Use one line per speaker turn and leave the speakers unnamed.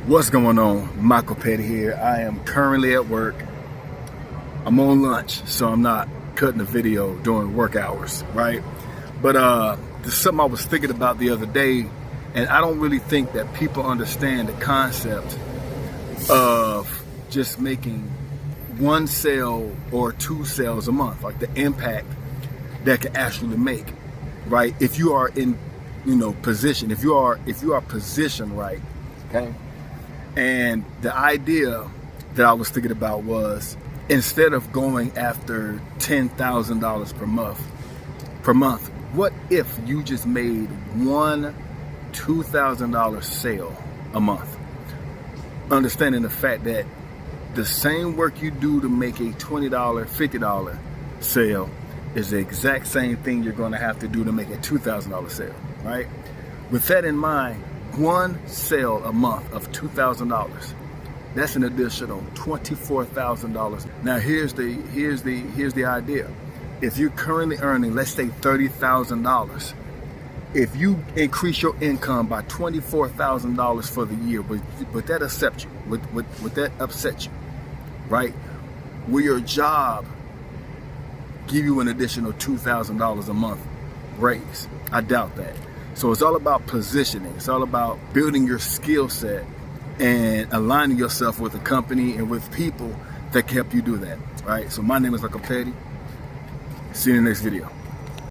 What's going on? Michael Petty here. I am currently at work. I'm on lunch, so I'm not cutting the video during work hours, right? But there's something I was thinking about the other day, and I don't really think that people understand the concept of just making one sale or two sales a month, like the impact that can actually make, right? If you are in, position, if you are positioned right, okay? And the idea that I was thinking about was, instead of going after $10,000 per month, what if you just made one $2,000 sale a month? Understanding the fact that the same work you do to make a $20, $50 sale is the exact same thing you're going to have to do to make a $2,000 sale, right? With that in mind, one sale a month of $2,000, that's an additional $24,000. Now here's the idea. If you're currently earning, let's say $30,000, if you increase your income by $24,000 for the year, would that upset you? Would that upset you, right? Will your job give you an additional $2,000 a month raise? I doubt that. So it's all about positioning. It's all about building your skill set and aligning yourself with a company and with people that can help you do that, right? So my name is Michael Petty. See you in the next video.